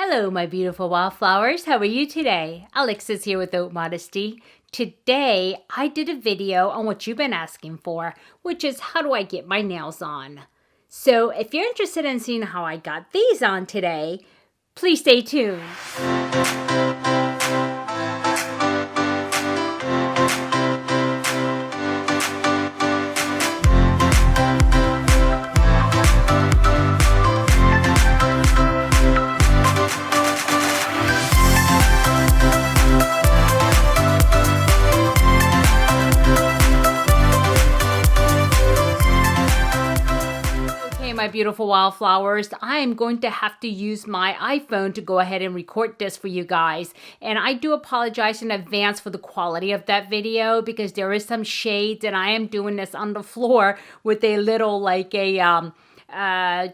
Hello, my beautiful wildflowers. How are you today? Alexis here with Modesty. Today, I did a video on what you've been asking for, which is how do I get my nails on? So if you're interested in seeing how I got these on today, please stay tuned. My beautiful wildflowers, I am going to have to use my iPhone to go ahead and record this for you guys, and I do apologize in advance for the quality of that video because there is some shades and I am doing this on the floor with a little like a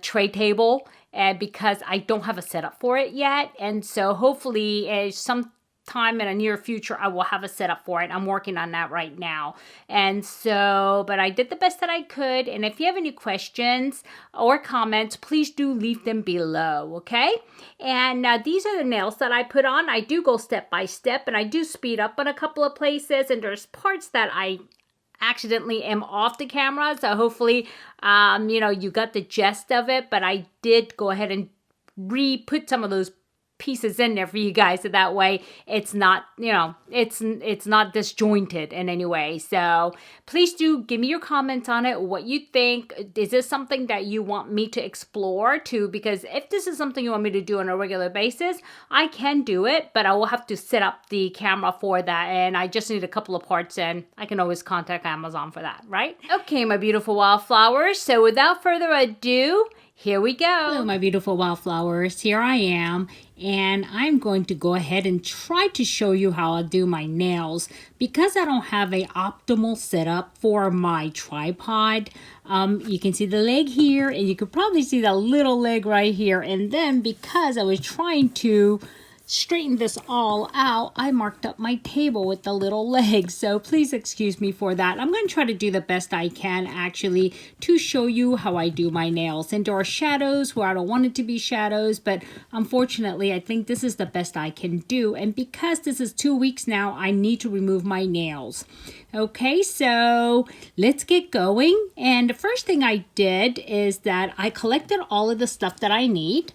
tray table, and because I don't have a setup for it yet, and so hopefully sometime in a near future I will have a setup for it. I'm working on that right now, and so but I did the best that I could, and if you have any questions or comments, please do leave them below, okay? And these are the nails that I put on. I do go step by step, and I do speed up on a couple of places, and there's parts that I accidentally am off the camera, so hopefully you know, you got the gist of it, but I did go ahead and re-put some of those pieces in there for you guys, so that way it's not, you know, it's not disjointed in any way. So please do give me your comments on it, what you think. Is this something that you want me to explore too? Because if this is something you want me to do on a regular basis, I can do it, but I will have to set up the camera for that, and I just need a couple of parts, and I can always contact Amazon for that, right? Okay, my beautiful wildflowers, so without further ado, here we go. Hello, my beautiful wildflowers. Here I am, and I'm going to go ahead and try to show you how I do my nails. Because I don't have a optimal setup for my tripod, you can see the leg here, and you could probably see the little leg right here. And then because I was trying to straighten this all out, I marked up my table with the little legs, so please excuse me for that. I'm going to try to do the best I can actually to show you how I do my nails. And there are shadows where I don't want it to be shadows, but unfortunately I think this is the best I can do, and because this is 2 weeks now, I need to remove my nails. Okay, so let's get going. And the first thing I did is that I collected all of the stuff that I need.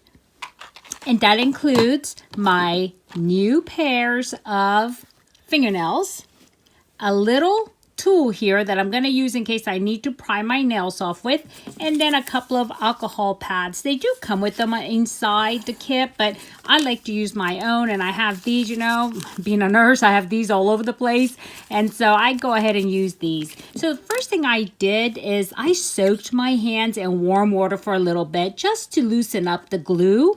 And that includes my new pairs of fingernails, a little tool here that I'm going to use in case I need to pry my nails off with, and then a couple of alcohol pads. They do come with them inside the kit, but I like to use my own, and I have these, you know, being a nurse, I have these all over the place, and so I go ahead and use these. So the first thing I did is I soaked my hands in warm water for a little bit just to loosen up the glue,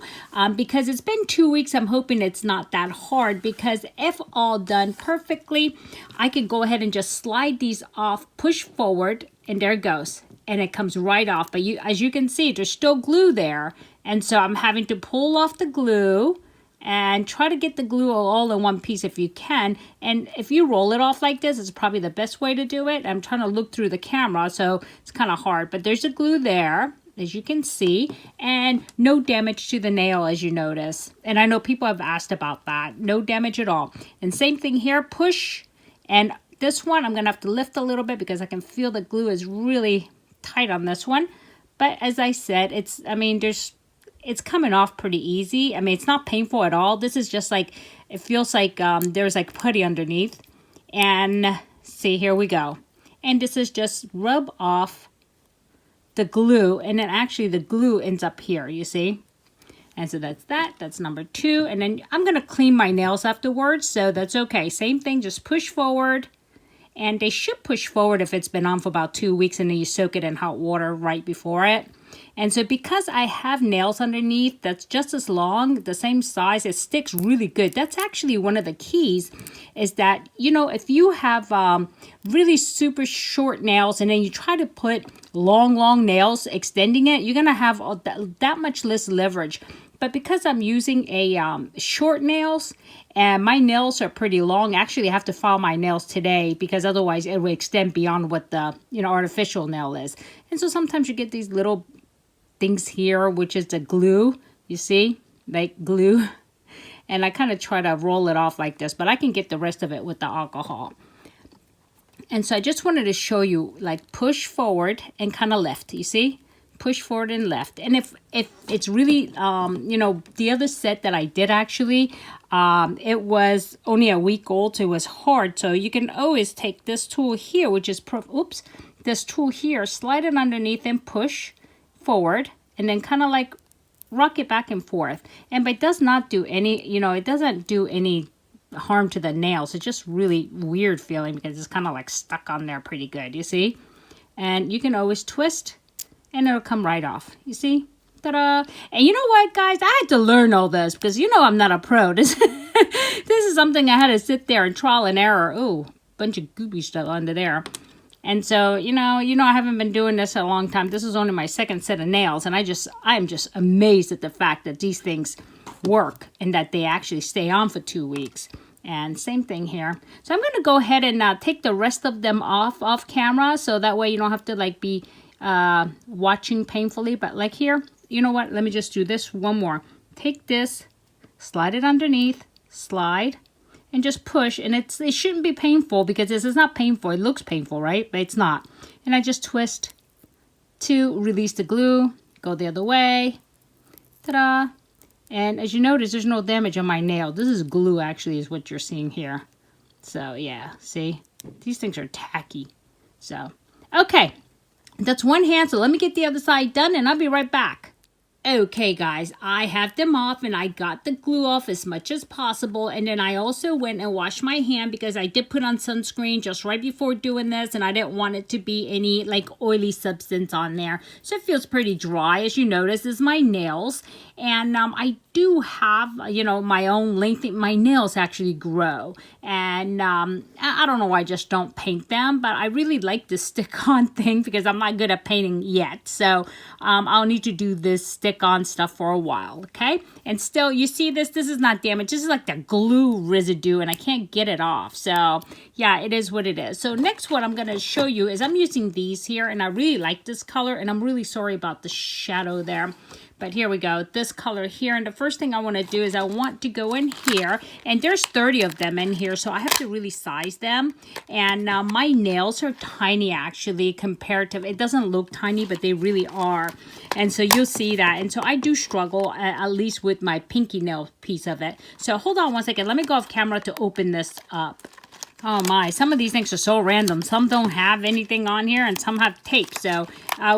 because it's been 2 weeks. I'm hoping it's not that hard, because if all done perfectly, I can go ahead and just slide these off, push forward, and there it goes, and it comes right off. But as you can see, there's still glue there, and so I'm having to pull off the glue and try to get the glue all in one piece if you can. And if you roll it off like this, it's probably the best way to do it. I'm trying to look through the camera, so it's kind of hard, but there's the glue there, as you can see, and no damage to the nail, as you notice. And I know people have asked about that. No damage at all. And same thing here, push, and this one I'm gonna have to lift a little bit because I can feel the glue is really tight on this one. But as I said, it's coming off pretty easy. I mean, it's not painful at all. This is just like, it feels like there's like putty underneath. And see, here we go. And this is just rub off the glue, and then actually the glue ends up here, you see? And so that's number 2. And then I'm gonna clean my nails afterwards, so that's okay. Same thing, just push forward. And they should push forward if it's been on for about 2 weeks, and then you soak it in hot water right before it. And so because I have nails underneath that's just as long, the same size, it sticks really good. That's actually one of the keys, is that, you know, if you have really super short nails and then you try to put long nails, extending it, you're going to have that much less leverage. But because I'm using a short nails, and my nails are pretty long, actually I have to file my nails today because otherwise it will extend beyond what the, you know, artificial nail is. And so sometimes you get these little things here, which is the glue, you see? like glue. And I kind of try to roll it off like this, but I can get the rest of it with the alcohol. And so I just wanted to show you, like, push forward and kind of lift, you see? Push forward and left. And if it's really, you know, the other set that I did actually, it was only a week old, so it was hard. So you can always take this tool here, which is, this tool here, slide it underneath and push forward, and then kind of like rock it back and forth. And but it does not do any, you know, it doesn't do any harm to the nails. It's just really weird feeling because it's kind of like stuck on there pretty good, you see? And you can always twist and it'll come right off. You see? Ta-da! And you know what, guys? I had to learn all this because you know I'm not a pro. This is something I had to sit there and trial and error. Ooh, bunch of goopy stuff under there. And so, you know, I haven't been doing this a long time. This is only my second set of nails, and I'm just amazed at the fact that these things work and that they actually stay on for 2 weeks. And same thing here. So I'm going to go ahead and take the rest of them off camera, so that way you don't have to like be watching painfully. But like here, you know what? Let me just do this one more. Take this, slide it underneath, slide, and just push. And it shouldn't be painful because this is not painful. It looks painful, right? But it's not. And I just twist to release the glue. Go the other way. Ta-da! And as you notice, there's no damage on my nail. This is glue, actually, is what you're seeing here. So, yeah, see? These things are tacky. So, okay. That's one hand, so let me get the other side done, and I'll be right back. Okay, guys, I have them off, and I got the glue off as much as possible, and then I also went and washed my hand because I did put on sunscreen just right before doing this, and I didn't want it to be any, like, oily substance on there. So it feels pretty dry, as you notice. This is my nails, and I do have, you know, my own length. My nails actually grow, and I don't know why I just don't paint them, but I really like this stick-on thing because I'm not good at painting yet. So I'll need to do this stick-on stuff for a while, okay? And still, you see this is not damaged. This is like the glue residue, and I can't get it off. So yeah, it is what it is. So next, what I'm going to show you is I'm using these here, and I really like this color, and I'm really sorry about the shadow there. But here we go, this color here. And the first thing I want to do is I want to go in here, and there's 30 of them in here, so I have to really size them. And my nails are tiny, actually, compared to, it doesn't look tiny, but they really are. And so you'll see that. And so I do struggle, at least with my pinky nail piece of it. So hold on one second. Let me go off camera to open this up. Oh my, some of these things are so random. Some don't have anything on here and some have tape. So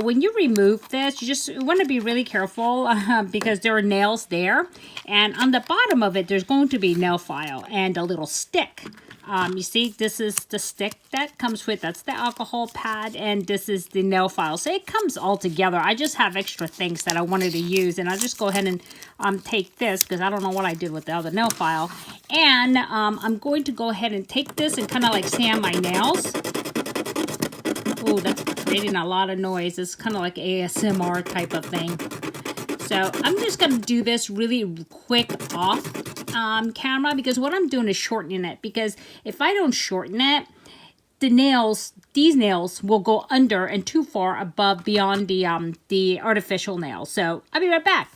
when you remove this, you just want to be really careful because there are nails there. And on the bottom of it, there's going to be nail file and a little stick. You see, this is the stick that comes with, that's the alcohol pad, and this is the nail file. So it comes all together. I just have extra things that I wanted to use, and I'll just go ahead and take this because I don't know what I did with the other nail file. And I'm going to go ahead and take this and kind of like sand my nails. Oh, that's creating a lot of noise. It's kind of like ASMR type of thing. So I'm just going to do this really quick off camera because what I'm doing is shortening it, because if I don't shorten it, these nails will go under and too far above beyond the artificial nails. So I'll be right back.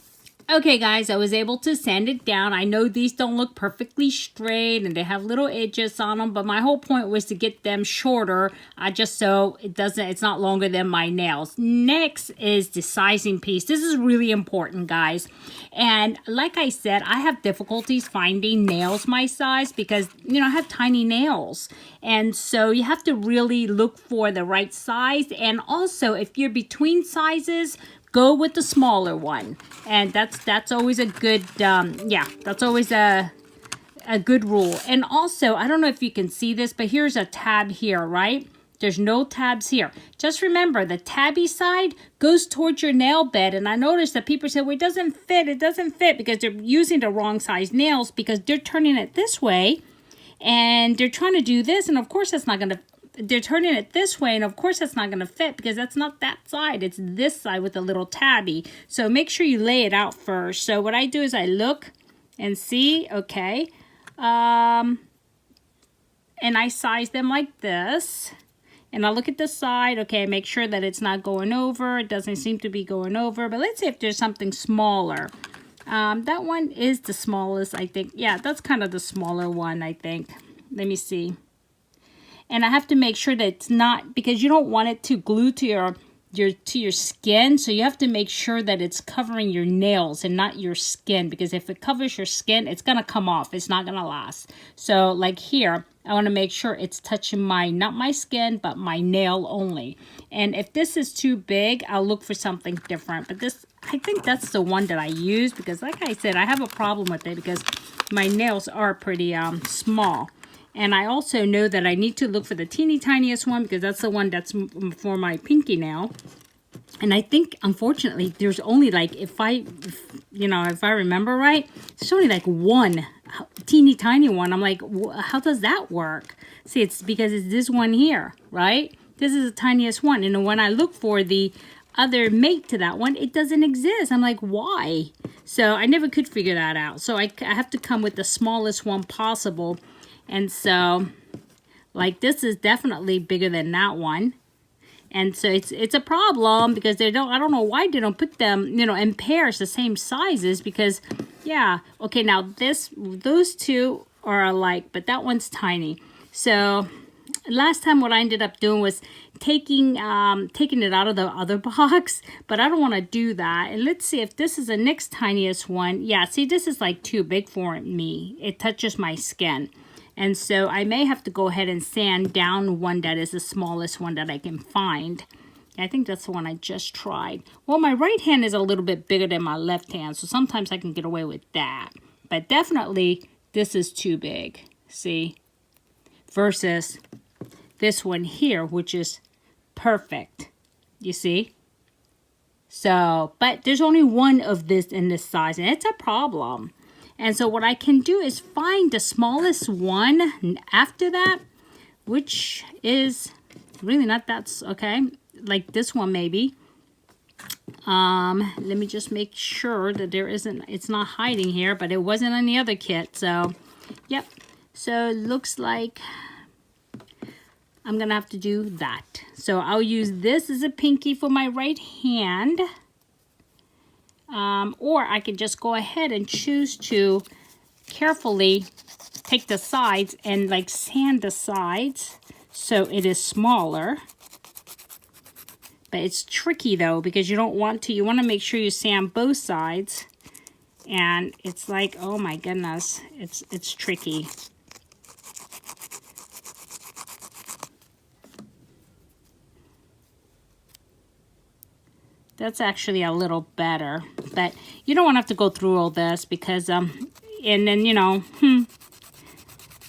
Okay, guys, I was able to sand it down. I know these don't look perfectly straight and they have little edges on them, but my whole point was to get them shorter, just so it's not longer than my nails. Next is the sizing piece. This is really important, guys. And like I said, I have difficulties finding nails my size because, you know, I have tiny nails. And so you have to really look for the right size. And also, if you're between sizes, go with the smaller one. And that's always a good, that's always a good rule. And also, I don't know if you can see this, but here's a tab here, right? There's no tabs here. Just remember, the tabby side goes towards your nail bed. And I noticed that people say, well, it doesn't fit because they're using the wrong size nails because they're turning it this way. And they're trying to do this. And of course, that's not going to, they're turning it this way. And of course, that's not going to fit because that's not that side. It's this side with a little tabby. So make sure you lay it out first. So what I do is I look and see, okay. And I size them like this. And I'll look at the side, okay, make sure that it's not going over. It doesn't seem to be going over. But let's see if there's something smaller. That one is the smallest, I think. Yeah, that's kind of the smaller one, I think. Let me see. And I have to make sure that it's not, because you don't want it to glue to your skin, so you have to make sure that it's covering your nails and not your skin, because if it covers your skin, it's gonna come off. It's not gonna last. So like here, I want to make sure it's touching not my skin, but my nail only. And if this is too big, I'll look for something different. But this, I think that's the one that I use, because like I said, I have a problem with it because my nails are pretty small. And I also know that I need to look for the teeny tiniest one, because that's the one that's for my pinky nail. And I think, unfortunately, there's only like, if I remember right, there's only like one teeny tiny one. I'm like, how does that work? See, it's because it's this one here, right? This is the tiniest one. And when I look for the other mate to that one, it doesn't exist. I'm like, why? So I never could figure that out. So I have to come with the smallest one possible. And so, like, this is definitely bigger than that one. And so it's a problem, because I don't know why they don't put them, in pairs the same sizes, because yeah, okay, now those two are alike, but that one's tiny. So last time what I ended up doing was taking it out of the other box, but I don't want to do that. And let's see if this is the next tiniest one. Yeah, see, this is like too big for me. It touches my skin. And so I may have to go ahead and sand down one that is the smallest one that I can find. I think that's the one I just tried. Well, my right hand is a little bit bigger than my left hand, so sometimes I can get away with that. But definitely, this is too big, see? Versus this one here, which is perfect, you see? So, but there's only one of this in this size, and it's a problem. And so what I can do is find the smallest one after that, which is really not that, okay, like this one maybe. Let me just make sure that it's not hiding here, but it wasn't on the other kit. So, yep. So it looks like I'm going to have to do that. So I'll use this as a pinky for my right hand. Or I can just go ahead and choose to carefully take the sides and like sand the sides so it is smaller. But it's tricky though, because you want to make sure you sand both sides. And it's like, oh my goodness, it's tricky. That's actually a little better, but you don't want to have to go through all this, because, and then,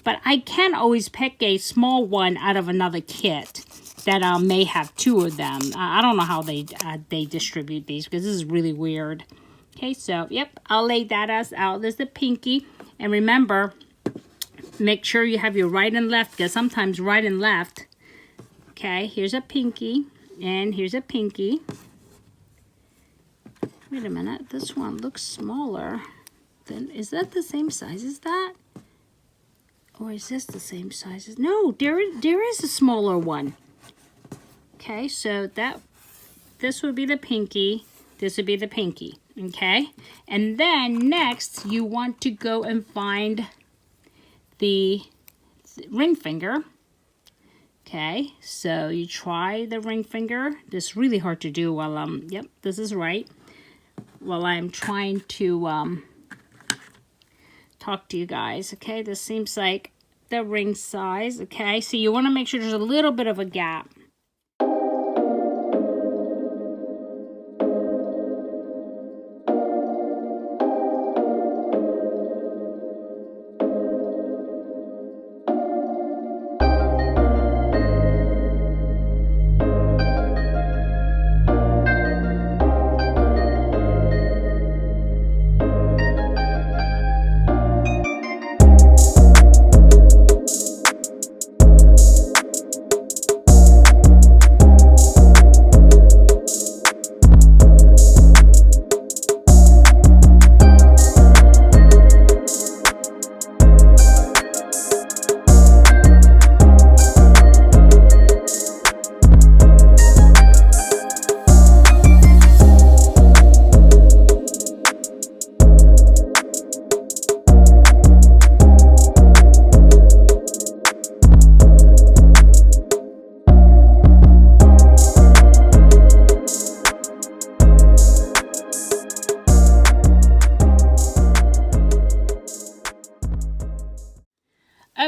but I can always pick a small one out of another kit that may have two of them. I don't know how they distribute these, because this is really weird. Okay, so, yep, I'll lay that out as the pinky. And remember, make sure you have your right and left, because sometimes right and left. Okay, here's a pinky, and here's a pinky. Wait a minute, this one looks smaller. Then is that the same size as that? Or is this the same size as? No, there is a smaller one. Okay, so this would be the pinky. This would be the pinky. Okay, and then next you want to go and find the ring finger. Okay, so you try the ring finger. This is really hard to do while yep, this is right. While I'm trying to talk to you guys. Okay, this seems like the ring size. Okay, so you want to make sure there's a little bit of a gap.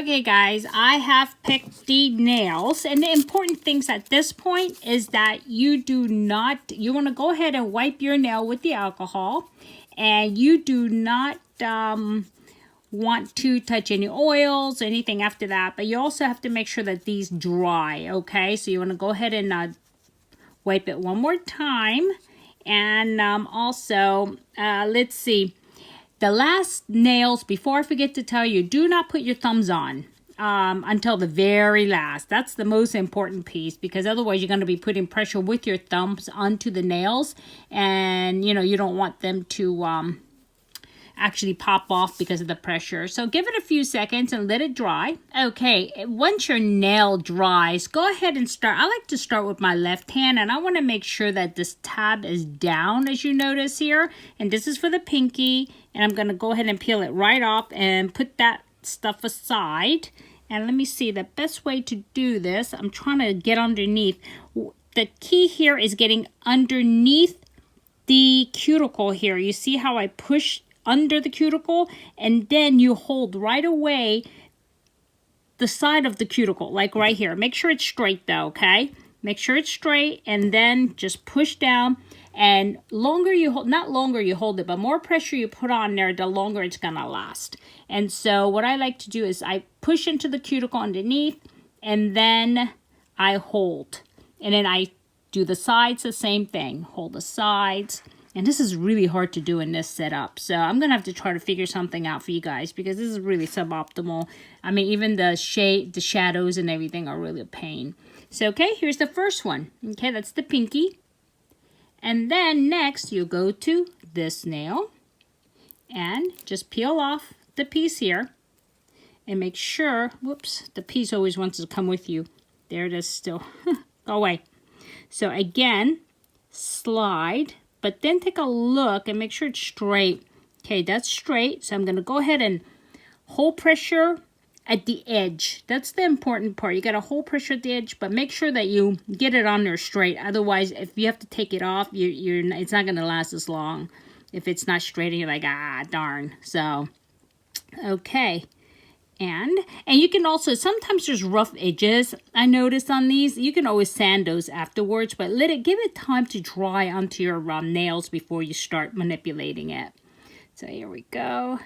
Okay guys, I have picked the nails, and the important things at this point is that you want to go ahead and wipe your nail with the alcohol, and you do not want to touch any oils or anything after that, but you also have to make sure that these dry, okay? So you want to go ahead and wipe it one more time, and also, let's see. The last nails, before I forget to tell you, do not put your thumbs on until the very last. That's the most important piece, because otherwise you're going to be putting pressure with your thumbs onto the nails, and you don't want them to actually pop off because of the pressure. So give it a few seconds and let it dry. Okay, once your nail dries, go ahead and start. I like to start with my left hand, and I want to make sure that this tab is down, as you notice here. And this is for the pinky, and I'm going to go ahead and peel it right off and put that stuff aside. And let me see, the best way to do this, I'm trying to get underneath. The key here is getting underneath the cuticle here. You see how I push under the cuticle, and then you hold right away the side of the cuticle, like right here. Make sure it's straight though, okay? Make sure it's straight, and then just push down. And longer you hold, not longer you hold it, but more pressure you put on there, the longer it's gonna last. And so what I like to do is I push into the cuticle underneath, and then I hold. And then I do the sides, the same thing. Hold the sides. And this is really hard to do in this setup. So I'm going to have to try to figure something out for you guys, because this is really suboptimal. I mean, even the shadows and everything are really a pain. So, okay, here's the first one. Okay, that's the pinky. And then next, you go to this nail. And just peel off the piece here. And make sure, whoops, the piece always wants to come with you. There it is still. Go away. So again, slide. But then take a look and make sure it's straight. Okay, that's straight. So I'm going to go ahead and hold pressure at the edge. That's the important part. You got to hold pressure at the edge, but make sure that you get it on there straight. Otherwise, if you have to take it off, it's not going to last as long if it's not straight and you're like, ah, darn. So, okay. And you can also, sometimes there's rough edges, I noticed on these. You can always sand those afterwards, but give it time to dry onto your nails before you start manipulating it. So here we go.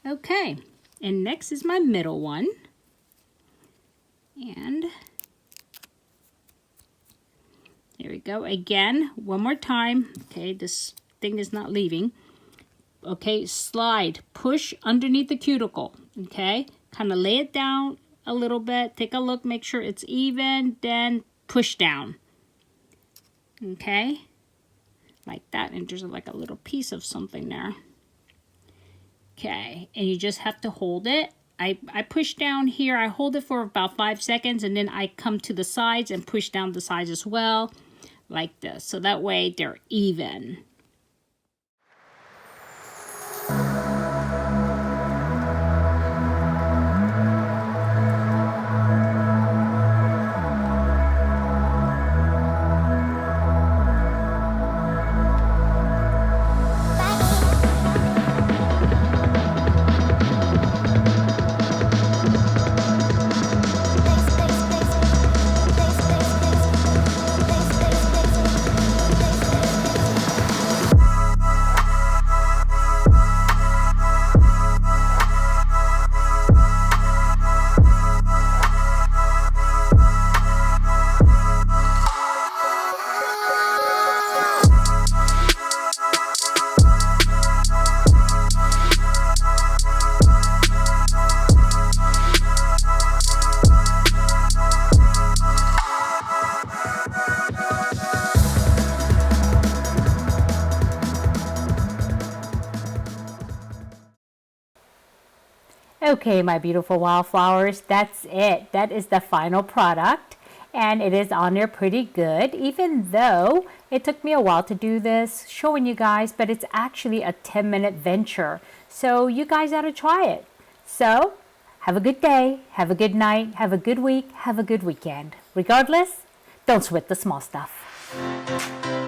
Okay, and next is my middle one. And here we go. Again, one more time. Okay, this thing is not leaving. Okay, slide, push underneath the cuticle, okay? Kind of lay it down a little bit, take a look, make sure it's even, then push down, okay? Like that, and there's like a little piece of something there. Okay, and you just have to hold it. I push down here, I hold it for about 5 seconds, and then I come to the sides and push down the sides as well, like this. So that way they're even. Okay, my beautiful wildflowers, that's it. That is the final product, and it is on there pretty good, even though it took me a while to do this, showing you guys, but it's actually a 10-minute venture. So you guys ought to try it. So have a good day, have a good night, have a good week, have a good weekend. Regardless, don't sweat the small stuff.